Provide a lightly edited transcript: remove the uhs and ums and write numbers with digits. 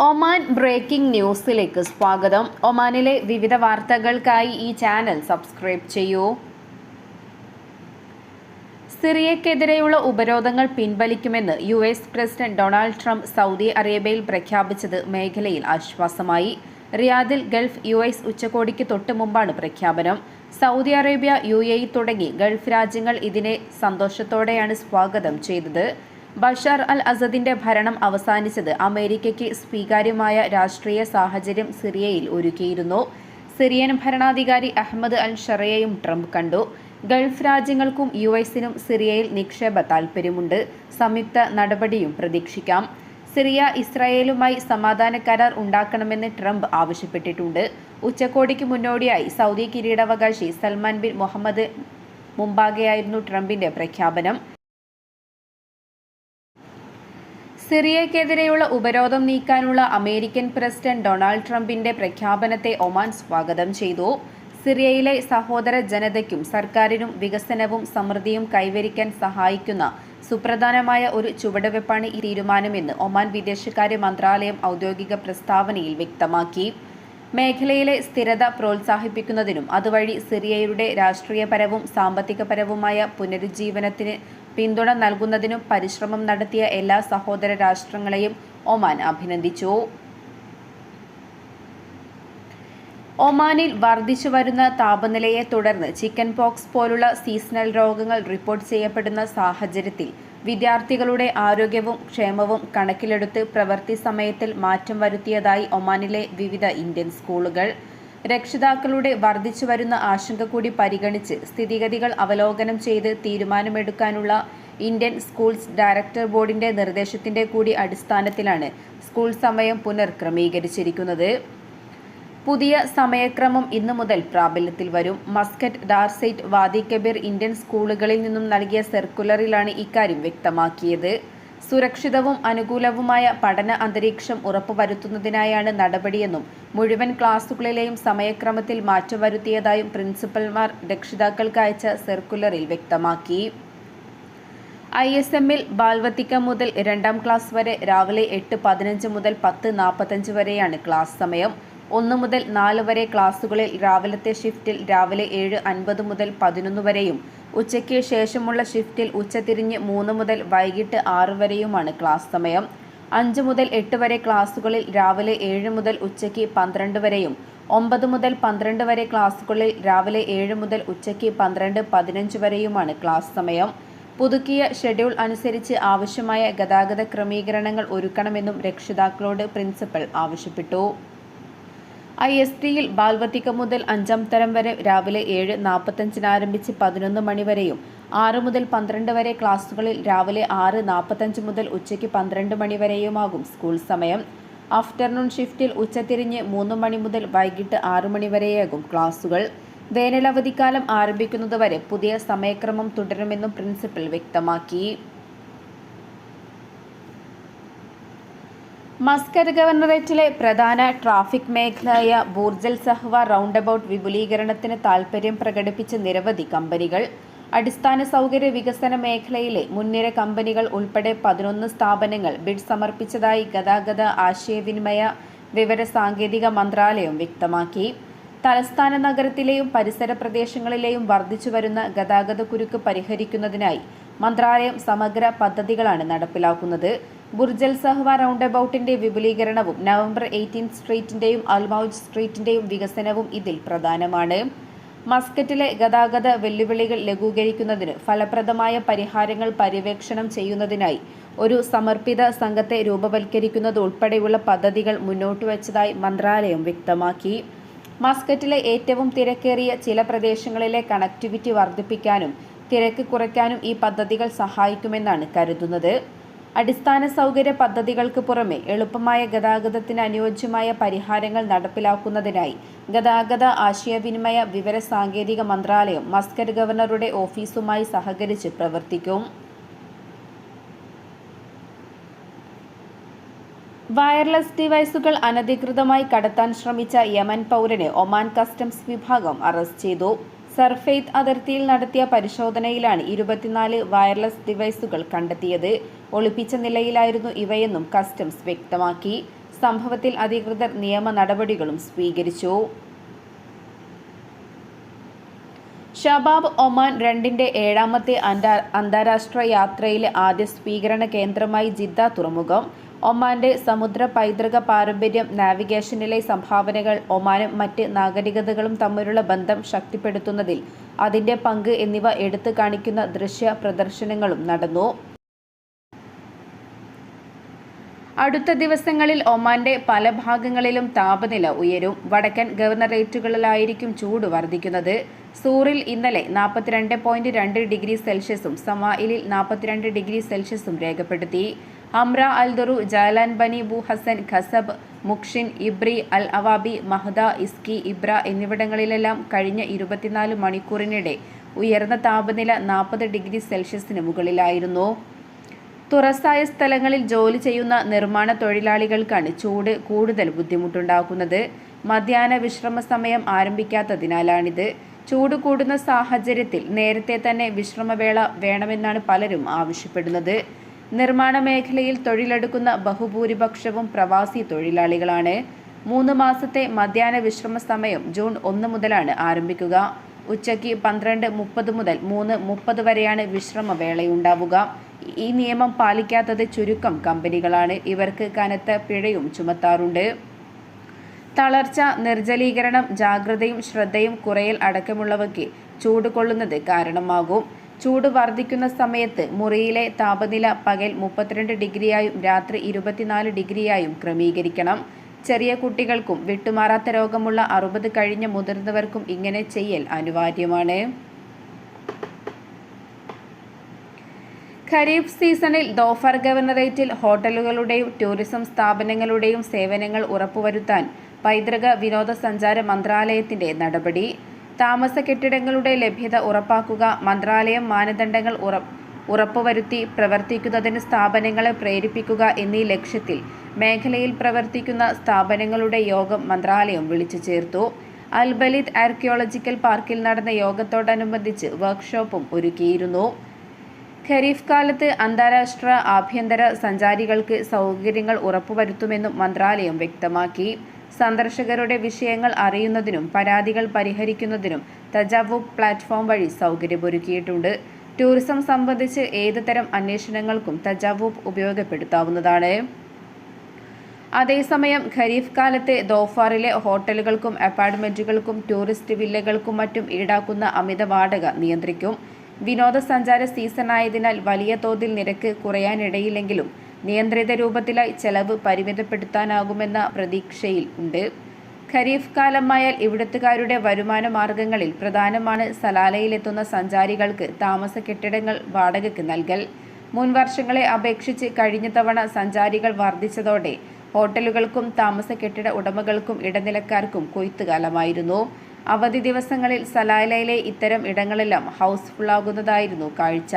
Oman breaking ന്യൂസിലേക്ക് സ്വാഗതം. ഒമാനിലെ വിവിധ വാർത്തകൾക്കായി ഈ ചാനൽ സബ്സ്ക്രൈബ് ചെയ്യൂ. സിറിയക്കെതിരെയുള്ള ഉപരോധങ്ങൾ പിൻവലിക്കുമെന്ന് US president Donald Trump Saudi അറേബ്യയിൽ പ്രഖ്യാപിച്ചത് മേഖലയിൽ ആശ്വാസമായി. റിയാദിൽ ഗൾഫ് US ഉച്ചകോടിക്ക് തൊട്ട് മുമ്പാണ് പ്രഖ്യാപനം. സൗദി അറേബ്യ, UAE തുടങ്ങി ഗൾഫ് രാജ്യങ്ങൾ ഇതിനെ സന്തോഷത്തോടെയാണ് സ്വാഗതം ചെയ്തത്. ബഷാർ അൽ അസദിന്റെ ഭരണം അവസാനിച്ചത് അമേരിക്കയ്ക്ക് സ്വീകാര്യമായ രാഷ്ട്രീയ സാഹചര്യം സിറിയയിൽ ഒരുക്കിയിരുന്നു. സിറിയൻ ഭരണാധികാരി അഹമ്മദ് അൽ ഷറയെയും ട്രംപ് കണ്ടു. ഗൾഫ് രാജ്യങ്ങൾക്കും US-നും സിറിയയിൽ നിക്ഷേപ താൽപ്പര്യമുണ്ട്. സംയുക്ത നടപടിയും പ്രതീക്ഷിക്കാം. സിറിയ ഇസ്രായേലുമായി സമാധാന കരാർ ഉണ്ടാക്കണമെന്ന് ട്രംപ് ആവശ്യപ്പെട്ടിട്ടുണ്ട്. ഉച്ചകോടിക്ക് മുന്നോടിയായി സൗദി കിരീടാവകാശി സൽമാൻ ബിൻ മുഹമ്മദ് മുമ്പാകെയായിരുന്നു ട്രംപിന്റെ പ്രഖ്യാപനം. സിറിയക്കെതിരെയുള്ള ഉപരോധം നീക്കാനുള്ള അമേരിക്കൻ പ്രസിഡന്റ് ഡൊണാൾഡ് ട്രംപിന്റെ പ്രഖ്യാപനത്തെ ഒമാൻ സ്വാഗതം ചെയ്തു. സിറിയയിലെ സഹോദര ജനതയ്ക്കും സർക്കാരിനും വികസനവും സമൃദ്ധിയും കൈവരിക്കാൻ സഹായിക്കുന്ന സുപ്രധാനമായ ഒരു ചുവടുവെപ്പാണ് ഈ തീരുമാനമെന്ന് ഒമാൻ വിദേശകാര്യ മന്ത്രാലയം ഔദ്യോഗിക പ്രസ്താവനയിൽ വ്യക്തമാക്കി. മേഖലയിലെ സ്ഥിരത പ്രോത്സാഹിപ്പിക്കുന്നതിനും അതുവഴി സിറിയയുടെ രാഷ്ട്രീയപരവും സാമ്പത്തികപരവുമായ പുനരുജ്ജീവനത്തിന് പിന്തുണ നൽകുന്നതിനും പരിശ്രമം നടത്തിയ എല്ലാ സഹോദര രാഷ്ട്രങ്ങളെയും ഒമാൻ അഭിനന്ദിച്ചു. ഒമാനിൽ വർദ്ധിച്ചു വരുന്ന താപനിലയെ തുടർന്ന് ചിക്കൻ പോക്സ് പോലുള്ള സീസണൽ രോഗങ്ങൾ റിപ്പോർട്ട് ചെയ്യപ്പെടുന്ന സാഹചര്യത്തിൽ വിദ്യാർത്ഥികളുടെ ആരോഗ്യവും ക്ഷേമവും കണക്കിലെടുത്ത് പ്രവൃത്തി സമയത്തിൽ മാറ്റം വരുത്തിയതായി ഒമാനിലെ വിവിധ ഇന്ത്യൻ സ്കൂളുകൾ. രക്ഷിതാക്കളുടെ വർദ്ധിച്ചു വരുന്ന ആശങ്ക കൂടി പരിഗണിച്ച് സ്ഥിതിഗതികൾ അവലോകനം ചെയ്ത് തീരുമാനമെടുക്കാനുള്ള ഇന്ത്യൻ സ്കൂൾസ് ഡയറക്ടർ ബോർഡിന്റെ നിർദ്ദേശത്തിന്റെ കൂടി അടിസ്ഥാനത്തിലാണ് സ്കൂൾ സമയം പുനർക്രമീകരിച്ചിരിക്കുന്നത്. പുതിയ സമയക്രമം ഇന്നു മുതൽ പ്രാബല്യത്തിൽ വരും. മസ്കറ്റ്, ഡാർസെറ്റ്, വാദി കബീർ ഇന്ത്യൻ സ്കൂളുകളിൽ നിന്നും നൽകിയ സർക്കുലറിലാണ് ഇക്കാര്യം വ്യക്തമാക്കിയത്. സുരക്ഷിതവും അനുകൂലവുമായ പഠന അന്തരീക്ഷം ഉറപ്പുവരുത്തുന്നതിനായാണ് നടപടിയെന്നും മുഴുവൻ ക്ലാസുകളിലെയും സമയക്രമത്തിൽ മാറ്റം വരുത്തിയതായും പ്രിൻസിപ്പൽമാർ രക്ഷിതാക്കൾക്ക് അയച്ച സർക്കുലറിൽ വ്യക്തമാക്കി. ISM-ൽ ബാൽവത്തിക്ക മുതൽ 2ാം ക്ലാസ് വരെ രാവിലെ 8:15 മുതൽ 10:45 വരെയാണ് ക്ലാസ് സമയം. 1 മുതൽ 4 വരെ ക്ലാസുകളിൽ രാവിലത്തെ ഷിഫ്റ്റിൽ രാവിലെ 7:50 മുതൽ 11 വരെയും ഉച്ചയ്ക്ക് ശേഷമുള്ള ഷിഫ്റ്റിൽ ഉച്ചതിരിഞ്ഞ് 3 മുതൽ വൈകിട്ട് 6 വരെയുമാണ് ക്ലാസ് സമയം. 5 മുതൽ 8 വരെ ക്ലാസുകളിൽ രാവിലെ 7 മുതൽ ഉച്ചയ്ക്ക് 12 വരെയും 9 മുതൽ 12 വരെ ക്ലാസുകളിൽ രാവിലെ 7 മുതൽ ഉച്ചയ്ക്ക് 12:15 വരെയുമാണ് ക്ലാസ് സമയം. പുതുക്കിയ ഷെഡ്യൂൾ അനുസരിച്ച് ആവശ്യമായ ഗതാഗത ക്രമീകരണങ്ങൾ ഒരുക്കണമെന്നും രക്ഷിതാക്കളോട് പ്രിൻസിപ്പൽ ആവശ്യപ്പെട്ടു. IST-ൽ ബാൽവത്തിക്ക മുതൽ 5ാം തരം വരെ രാവിലെ 7:45 ആരംഭിച്ച് 11 മണി വരെയും 6 മുതൽ 12 വരെ ക്ലാസുകളിൽ രാവിലെ 6:45 മുതൽ ഉച്ചയ്ക്ക് 12 മണി വരെയുമാകും സ്കൂൾ സമയം. ആഫ്റ്റർനൂൺ ഷിഫ്റ്റിൽ ഉച്ചതിരിഞ്ഞ് 3 മണി മുതൽ വൈകിട്ട് 6 മണി വരെയാകും ക്ലാസുകൾ. വേനലവധിക്കാലം ആരംഭിക്കുന്നതുവരെ പുതിയ സമയക്രമം തുടരുമെന്നും പ്രിൻസിപ്പൽ വ്യക്തമാക്കി. മസ്കറ്റ് ഗവർണറേറ്റിലെ പ്രധാന ട്രാഫിക് മേഖലയായ ബൂർജൽ സഹ്വ റൗണ്ട് അബൌട്ട് വിപുലീകരണത്തിന് താൽപ്പര്യം പ്രകടിപ്പിച്ച നിരവധി കമ്പനികൾ. അടിസ്ഥാന സൗകര്യ വികസന മേഖലയിലെ മുൻനിര കമ്പനികൾ ഉൾപ്പെടെ 11 സ്ഥാപനങ്ങൾ ബിഡ് സമർപ്പിച്ചതായി ഗതാഗത, ആശയവിനിമയ, വിവര സാങ്കേതിക മന്ത്രാലയം വ്യക്തമാക്കി. തലസ്ഥാന നഗരത്തിലെയും പരിസര പ്രദേശങ്ങളിലെയും വർദ്ധിച്ചുവരുന്ന ഗതാഗതക്കുരുക്ക് പരിഹരിക്കുന്നതിനായി മന്ത്രാലയം സമഗ്ര പദ്ധതികളാണ് നടപ്പിലാക്കുന്നത്. ബുർജൽ സഹ്വ റൗണ്ട് അബൌട്ടിന്റെ വിപുലീകരണവും നവംബർ 18 സ്ട്രീറ്റിന്റെയും അൽമൗജ് സ്ട്രീറ്റിന്റെയും വികസനവും ഇതിൽ പ്രധാനമാണ്. മസ്കറ്റിലെ ഗതാഗത വെല്ലുവിളികൾ ലഘൂകരിക്കുന്നതിന് ഫലപ്രദമായ പരിഹാരങ്ങൾ പര്യവേക്ഷണം ചെയ്യുന്നതിനായി ഒരു സമർപ്പിത സംഘത്തെ രൂപവൽക്കരിക്കുന്നത് ഉൾപ്പെടെയുള്ള പദ്ധതികൾ മുന്നോട്ടുവച്ചതായി മന്ത്രാലയം വ്യക്തമാക്കി. മസ്കറ്റിലെ ഏറ്റവും തിരക്കേറിയ ചില പ്രദേശങ്ങളിലെ കണക്ടിവിറ്റി വർദ്ധിപ്പിക്കാനും തിരക്ക് കുറയ്ക്കാനും ഈ പദ്ധതികൾ സഹായിക്കുമെന്നാണ് കരുതുന്നത്. അടിസ്ഥാന സൗകര്യ പദ്ധതികൾക്ക് പുറമെ എളുപ്പമായ ഗതാഗതത്തിന് അനുയോജ്യമായ പരിഹാരങ്ങൾ നടപ്പിലാക്കുന്നതിനായി ഗതാഗത, ആശയവിനിമയ, വിവര സാങ്കേതിക മന്ത്രാലയം മസ്കറ്റ് ഗവർണറുടെ ഓഫീസുമായി സഹകരിച്ച് പ്രവർത്തിക്കും. വയർലെസ് ഡിവൈസുകൾ അനധികൃതമായി കടത്താൻ ശ്രമിച്ച യമൻ പൗരനെ ഒമാൻ കസ്റ്റംസ് വിഭാഗം അറസ്റ്റ് ചെയ്തു. സർഫെയ്ത്ത് അതിർത്തിയിൽ നടത്തിയ പരിശോധനയിലാണ് 24 വയർലെസ് ഡിവൈസുകൾ കണ്ടെത്തിയത്. ഒളിപ്പിച്ച നിലയിലായിരുന്നു ഇവയെന്നും കസ്റ്റംസ് വ്യക്തമാക്കി. സംഭവത്തിൽ അധികൃതർ നിയമ നടപടികളും സ്വീകരിച്ചു. ഷബാബ് ഒമാൻ 2ന്റെ 7ാമത്തെ അന്താരാഷ്ട്ര യാത്രയിലെ ആദ്യ സ്വീകരണ കേന്ദ്രമായി ജിദ്ദ തുറമുഖം. ഒമാന്റെ സമുദ്ര പൈതൃക പാരമ്പര്യം, നാവിഗേഷനിലെ സംഭാവനകൾ, ഒമാനും മറ്റ് നാഗരികതകളും തമ്മിലുള്ള ബന്ധം ശക്തിപ്പെടുത്തുന്നതിൽ അതിന്റെ പങ്ക് എന്നിവ എടുത്തു കാണിക്കുന്ന ദൃശ്യ പ്രദർശനങ്ങളും നടന്നു. അടുത്ത ദിവസങ്ങളിൽ ഒമാന്റെ പല ഭാഗങ്ങളിലും താപനില ഉയരും. വടക്കൻ ഗവർണറേറ്റുകളിലായിരിക്കും ചൂട് വർദ്ധിക്കുന്നത്. സൂറിൽ ഇന്നലെ 42.2 ഡിഗ്രി സെൽഷ്യസും സമായിലിൽ 42 ഡിഗ്രി സെൽഷ്യസും രേഖപ്പെടുത്തി. ഹംറ, അൽദുറു, ജാലാൻ, ബനി ബു ഹസൻ, ഖസബ്, മുക്ഷിൻ, ഇബ്രി, അൽ അവാബി, മഹദ, ഇസ്കി, ഇബ്ര എന്നിവിടങ്ങളിലെല്ലാം കഴിഞ്ഞ 24 മണിക്കൂറിനിടെ ഉയർന്ന താപനില 40 ഡിഗ്രി സെൽഷ്യസിന് മുകളിലായിരുന്നു. തുറസായ സ്ഥലങ്ങളിൽ ജോലി ചെയ്യുന്ന നിർമ്മാണ തൊഴിലാളികൾക്കാണ് ചൂട് കൂടുതൽ ബുദ്ധിമുട്ടുണ്ടാക്കുന്നത്. മധ്യാഹ്ന വിശ്രമ സമയം ആരംഭിക്കാത്തതിനാലാണിത്. ചൂട് കൂടുന്ന സാഹചര്യത്തിൽ നേരത്തെ തന്നെ വിശ്രമവേള വേണമെന്നാണ് പലരും ആവശ്യപ്പെടുന്നത്. നിർമ്മാണ മേഖലയിൽ തൊഴിലെടുക്കുന്ന ബഹുഭൂരിപക്ഷവും പ്രവാസി തൊഴിലാളികളാണ്. 3 മാസത്തെ മധ്യാഹ്ന വിശ്രമ സമയം ജൂൺ 1 മുതലാണ് ആരംഭിക്കുക. ഉച്ചയ്ക്ക് 12:30 മുതൽ 3:30 വരെയാണ് വിശ്രമവേളയുണ്ടാവുക. ഈ നിയമം പാലിക്കാത്തത് ചുരുക്കം കമ്പനികളാണ്. ഇവർക്ക് കനത്ത പിഴയും ചുമത്താറുണ്ട്. തളർച്ച, നിർജ്ജലീകരണം, ജാഗ്രതയും ശ്രദ്ധയും കുറയൽ അടക്കമുള്ളവയ്ക്ക് ചൂട് കൊള്ളുന്നത് കാരണമാകും. ചൂട് വർദ്ധിക്കുന്ന സമയത്ത് മുറിയിലെ താപനില പകൽ 32 ഡിഗ്രിയായും രാത്രി 24 ഡിഗ്രിയായും ക്രമീകരിക്കണം. ചെറിയ കുട്ടികൾക്കും വിട്ടുമാറാത്ത രോഗമുള്ള 60 കഴിഞ്ഞ മുതിർന്നവർക്കും ഇങ്ങനെ ചെയ്യൽ അനിവാര്യമാണ്. ഖരീഫ് സീസണിൽ ദോഫർ ഗവർണറേറ്റിൽ ഹോട്ടലുകളുടെയും ടൂറിസം സ്ഥാപനങ്ങളുടെയും സേവനങ്ങൾ ഉറപ്പുവരുത്താൻ പൈതൃക വിനോദസഞ്ചാര മന്ത്രാലയത്തിന്റെ നടപടി. താമസ കെട്ടിടങ്ങളുടെ ലഭ്യത ഉറപ്പാക്കുക, മന്ത്രാലയം മാനദണ്ഡങ്ങൾ ഉറപ്പുവരുത്തി പ്രവർത്തിക്കുന്നതിന് സ്ഥാപനങ്ങളെ പ്രേരിപ്പിക്കുക എന്നീ ലക്ഷ്യത്തിൽ മേഖലയിൽ പ്രവർത്തിക്കുന്ന സ്ഥാപനങ്ങളുടെ യോഗം മന്ത്രാലയം വിളിച്ചു ചേർത്തു. അൽ-ബലീദ് ആർക്കിയോളജിക്കൽ പാർക്കിൽ നടന്ന യോഗത്തോടനുബന്ധിച്ച് വർക്ക്ഷോപ്പും ഒരുക്കിയിരുന്നു. ഖരീഫ് കാലത്ത് അന്താരാഷ്ട്ര ആഭ്യന്തര സഞ്ചാരികൾക്ക് സൗകര്യങ്ങൾ ഉറപ്പുവരുത്തുമെന്നും മന്ത്രാലയം വ്യക്തമാക്കി. സന്ദർശകരുടെ വിഷയങ്ങൾ അറിയുന്നതിനും പരാതികൾ പരിഹരിക്കുന്നതിനും തജാവൂബ് പ്ലാറ്റ്ഫോം വഴി സൗകര്യമൊരുക്കിയിട്ടുണ്ട്. ടൂറിസം സംബന്ധിച്ച് ഏത് തരം അന്വേഷണങ്ങൾക്കും തജാവൂബ് ഉപയോഗപ്പെടുത്താവുന്നതാണ്. അതേസമയം ഖരീഫ് കാലത്ത് ദോഫാറിലെ ഹോട്ടലുകൾക്കും അപ്പാർട്ട്മെന്റുകൾക്കും ടൂറിസ്റ്റ് വില്ലകൾക്കും മറ്റും ഈടാക്കുന്ന അമിത വാടക നിയന്ത്രിക്കും. വിനോദസഞ്ചാര സീസണായതിനാൽ വലിയ തോതിൽ നിരക്ക് കുറയാനിടയില്ലെങ്കിലും നിയന്ത്രിത രൂപത്തിലായി ചെലവ് പരിമിതപ്പെടുത്താനാകുമെന്ന പ്രതീക്ഷയിൽ ഉണ്ട്. ഖരീഫ് കാലമായാൽ ഇവിടുത്തുകാരുടെ വരുമാന മാർഗങ്ങളിൽ പ്രധാനമാണ് സലാലയിലെത്തുന്ന സഞ്ചാരികൾക്ക് താമസ കെട്ടിടങ്ങൾ വാടകയ്ക്ക് നൽകൽ. മുൻ വർഷങ്ങളെ അപേക്ഷിച്ച് കഴിഞ്ഞ തവണ സഞ്ചാരികൾ വർദ്ധിച്ചതോടെ ഹോട്ടലുകൾക്കും താമസ കെട്ടിട ഉടമകൾക്കും ഇടനിലക്കാർക്കും കൊയ്ത്തുകാലമായിരുന്നു. അവധി ദിവസങ്ങളിൽ സലാലയിലെ ഇത്തരം ഇടങ്ങളെല്ലാം ഹൗസ്ഫുള്ളാകുന്നതായിരുന്നു കാഴ്ച.